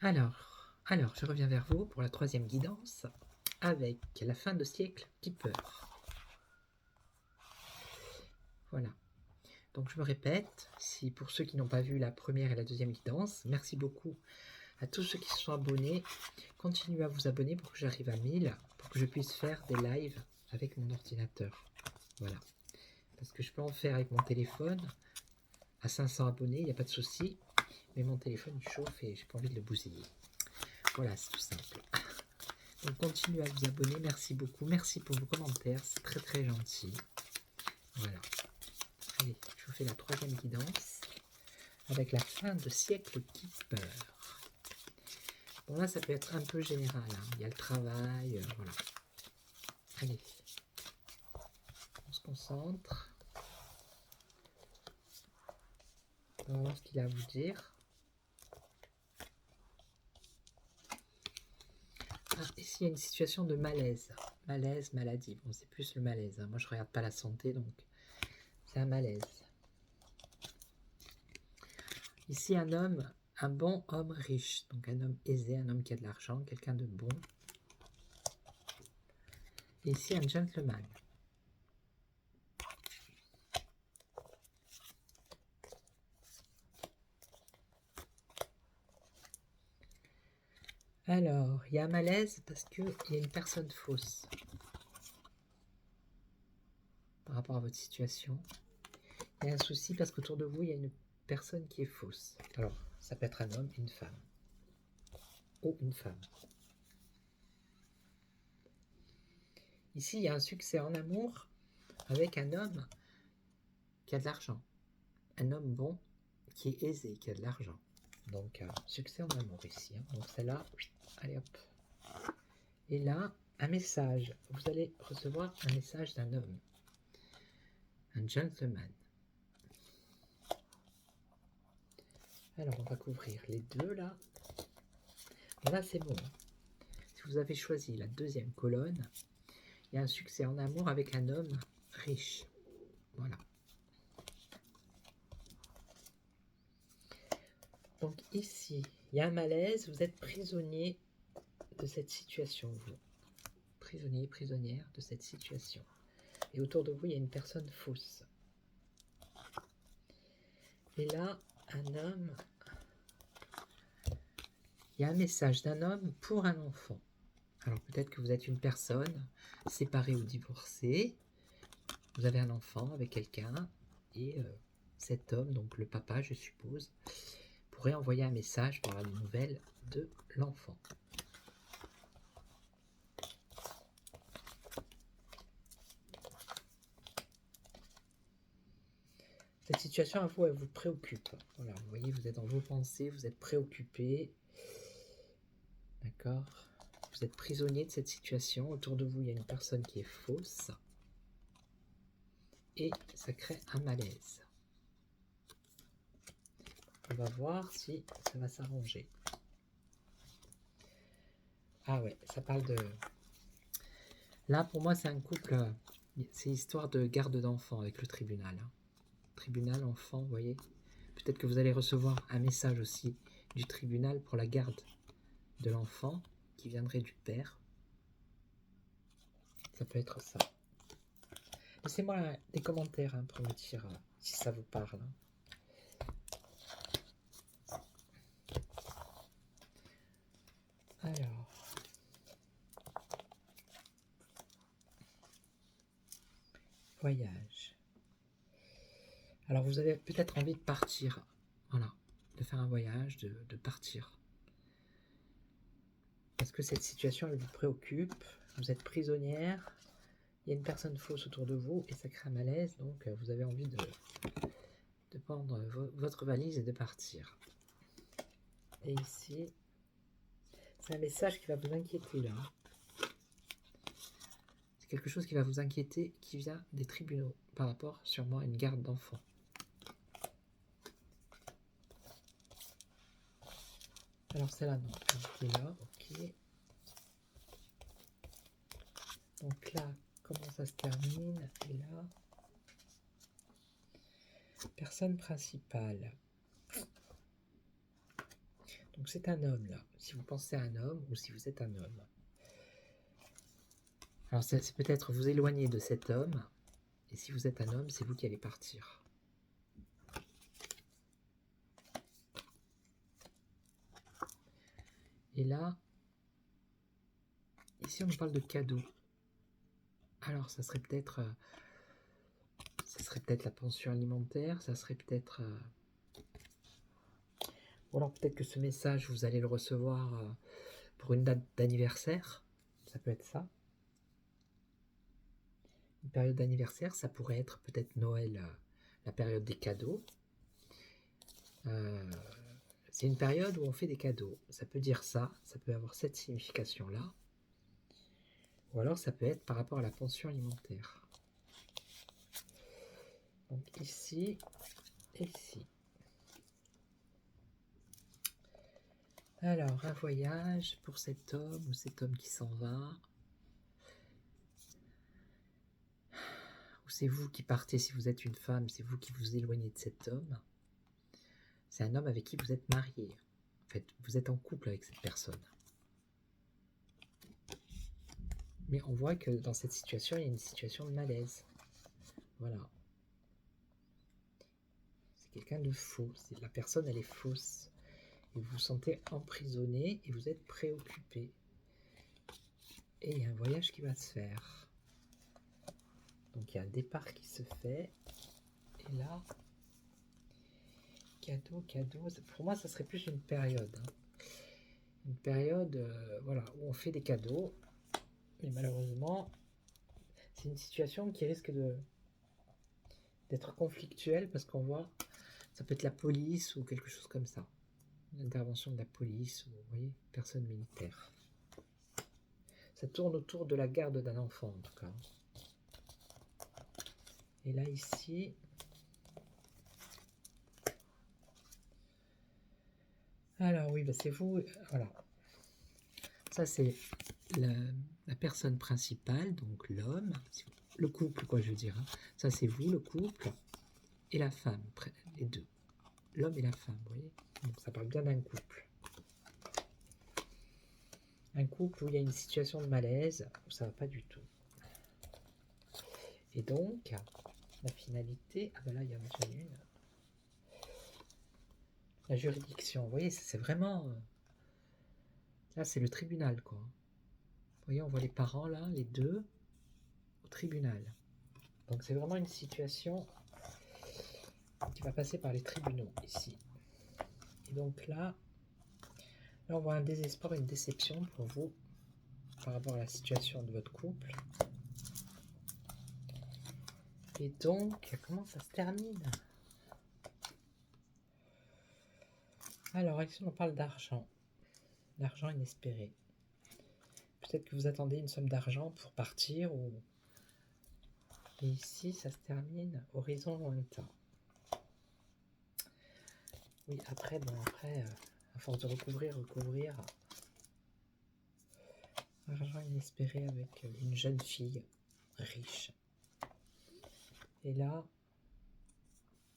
Alors, je reviens vers vous pour la troisième guidance avec la fin de siècle qui peur. Voilà. Donc je me répète, si pour ceux qui n'ont pas vu la première et la deuxième guidance, merci beaucoup à tous ceux qui se sont abonnés. Continuez à vous abonner pour que j'arrive à 1000, pour que je puisse faire des lives avec mon ordinateur. Voilà. Parce que je peux en faire avec mon téléphone. À 500 abonnés, il n'y a pas de souci. Mais mon téléphone il chauffe et j'ai pas envie de le bousiller. Voilà, c'est tout simple. Donc continuez à vous abonner, merci beaucoup. Merci pour vos commentaires, c'est très très gentil. Voilà. Allez, je vous fais la troisième guidance avec la fin de siècle qui peur. Bon là, ça peut être un peu général. Hein. Il y a le travail, voilà. Allez, on se concentre. On va voir ce qu'il a à vous dire. Ah, ici, il y a une situation de malaise. Malaise, maladie. Bon, c'est plus le malaise. Hein. Moi, je regarde pas la santé, donc c'est un malaise. Ici, un homme, un bon homme riche. Donc, un homme aisé, un homme qui a de l'argent, quelqu'un de bon. Et ici, un gentleman. Alors, il y a un malaise parce qu'il y a une personne fausse par rapport à votre situation. Il y a un souci parce qu'autour de vous, il y a une personne qui est fausse. Alors, ça peut être un homme, une femme. Ou une femme. Ici, il y a un succès en amour avec un homme qui a de l'argent. Un homme bon qui est aisé, qui a de l'argent. Donc, succès en amour ici. Hein. Donc, celle-là, allez hop. Et là, un message. Vous allez recevoir un message d'un homme. Un gentleman. Alors, on va couvrir les deux là. Là, c'est bon. Si vous avez choisi la deuxième colonne, il y a un succès en amour avec un homme riche. Voilà. Donc ici, il y a un malaise. Vous êtes prisonnier de cette situation, vous. Prisonnier, prisonnière de cette situation. Et autour de vous, il y a une personne fausse. Et là, un homme... Il y a un message d'un homme pour un enfant. Alors peut-être que vous êtes une personne séparée ou divorcée. Vous avez un enfant avec quelqu'un. Et cet homme, donc le papa, je suppose, pourrait envoyer un message pour avoir des nouvelles de l'enfant. Cette situation à vous, elle vous préoccupe. Voilà, vous voyez, vous êtes dans vos pensées, vous êtes préoccupé. D'accord? Vous êtes prisonnier de cette situation. Autour de vous, il y a une personne qui est fausse. Et ça crée un malaise. On va voir si ça va s'arranger. Ah ouais, ça parle de... Là, pour moi, c'est un couple... C'est histoire de garde d'enfant avec le tribunal. Hein. Tribunal, enfant, vous voyez. Peut-être que vous allez recevoir un message aussi du tribunal pour la garde de l'enfant qui viendrait du père. Ça peut être ça. Laissez-moi des commentaires hein, pour me dire si ça vous parle. Alors. Voyage. Alors vous avez peut-être envie de partir. Voilà. De faire un voyage, de partir. Parce que cette situation, elle vous préoccupe. Vous êtes prisonnière. Il y a une personne fausse autour de vous et ça crée un malaise. Donc vous avez envie de prendre votre valise et de partir. Et ici, c'est un message qui va vous inquiéter là. C'est quelque chose qui va vous inquiéter qui vient des tribunaux par rapport sûrement à une garde d'enfants. Alors c'est là, non. C'est là, ok. Donc là, comment ça se termine? Et là, personne principale. Donc c'est un homme là, si vous pensez à un homme ou si vous êtes un homme. Alors c'est peut-être vous éloigner de cet homme, et si vous êtes un homme, c'est vous qui allez partir. Et là, ici on nous parle de cadeaux. Alors ça serait peut-être la pension alimentaire, ça serait peut-être... ou alors peut-être que ce message, vous allez le recevoir pour une date d'anniversaire. Ça peut être ça. Une période d'anniversaire, ça pourrait être peut-être Noël, la période des cadeaux. C'est une période où on fait des cadeaux. Ça peut dire ça peut avoir cette signification-là. Ou alors ça peut être par rapport à la pension alimentaire. Donc ici et ici. Alors, un voyage pour cet homme ou cet homme qui s'en va. Ou c'est vous qui partez si vous êtes une femme, c'est vous qui vous éloignez de cet homme. C'est un homme avec qui vous êtes marié. En fait, vous êtes en couple avec cette personne. Mais on voit que dans cette situation, il y a une situation de malaise. Voilà. C'est quelqu'un de faux. La personne, elle est fausse. Et vous vous sentez emprisonné et vous êtes préoccupé. Et il y a un voyage qui va se faire. Donc il y a un départ qui se fait. Et là, cadeau. Pour moi, ça serait plus une période. Une période voilà, où on fait des cadeaux. Mais malheureusement, c'est une situation qui risque d'être conflictuelle parce qu'on voit, ça peut être la police ou quelque chose comme ça. L'intervention de la police ou, vous voyez, personne militaire. Ça tourne autour de la garde d'un enfant, en tout cas. Et là, ici... Alors, oui, c'est vous... Voilà. Ça, c'est la personne principale, donc l'homme, le couple, quoi, je veux dire. Ça, c'est vous, le couple, et la femme, les deux. L'homme et la femme, vous voyez. Donc, ça parle bien d'un couple. Un couple où il y a une situation de malaise, où ça va pas du tout. Et donc, la finalité... Ah ben là, il y en a déjà une. La juridiction, vous voyez, c'est vraiment... Là, c'est le tribunal, quoi. Vous voyez, on voit les parents, là, les deux, au tribunal. Donc, c'est vraiment une situation qui va passer par les tribunaux, ici. Et donc là, on voit un désespoir, une déception pour vous, par rapport à la situation de votre couple. Et donc, comment ça se termine? Alors, ici, on parle d'argent. D'argent inespéré. Peut-être que vous attendez une somme d'argent pour partir ou... Et ici, ça se termine horizon lointain. Oui, après, à force de recouvrir. Argent inespéré avec une jeune fille riche. Et là,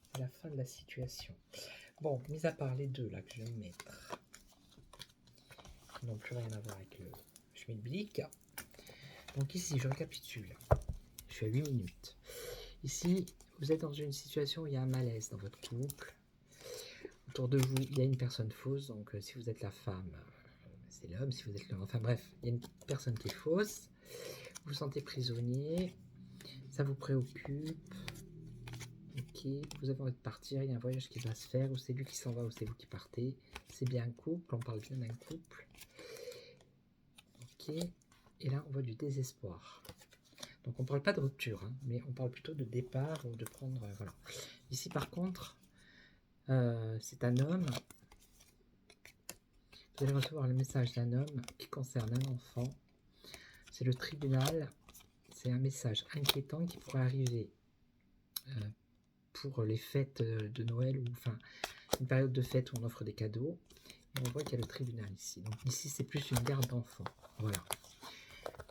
c'est la fin de la situation. Bon, mis à part les deux là que je vais mettre, qui n'ont plus rien à voir avec le Schmilblick. Donc ici, je récapitule. Je suis à 8 minutes. Ici, vous êtes dans une situation où il y a un malaise dans votre couple. Autour de vous, il y a une personne fausse. Donc si vous êtes la femme, c'est l'homme. Si vous êtes l'homme, enfin bref, il y a une personne qui est fausse. Vous vous sentez prisonnier. Ça vous préoccupe. Ok, vous avez envie de partir, il y a un voyage qui va se faire, ou c'est lui qui s'en va, ou c'est vous qui partez. C'est bien un couple, on parle bien d'un couple. Ok, et là on voit du désespoir. Donc on ne parle pas de rupture, hein, mais on parle plutôt de départ ou de prendre... voilà. Ici par contre, c'est un homme. Vous allez recevoir le message d'un homme qui concerne un enfant. C'est le tribunal. C'est un message inquiétant qui pourrait arriver pour les fêtes de Noël, ou enfin une période de fête où on offre des cadeaux. Et on voit qu'il y a le tribunal ici. Donc ici c'est plus une garde d'enfants. Voilà.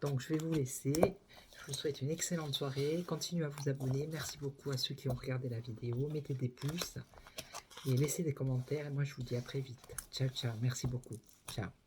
Donc je vais vous laisser. Je vous souhaite une excellente soirée. Continuez à vous abonner. Merci beaucoup à ceux qui ont regardé la vidéo. Mettez des pouces et laissez des commentaires. Et moi je vous dis à très vite. Ciao, ciao. Merci beaucoup. Ciao.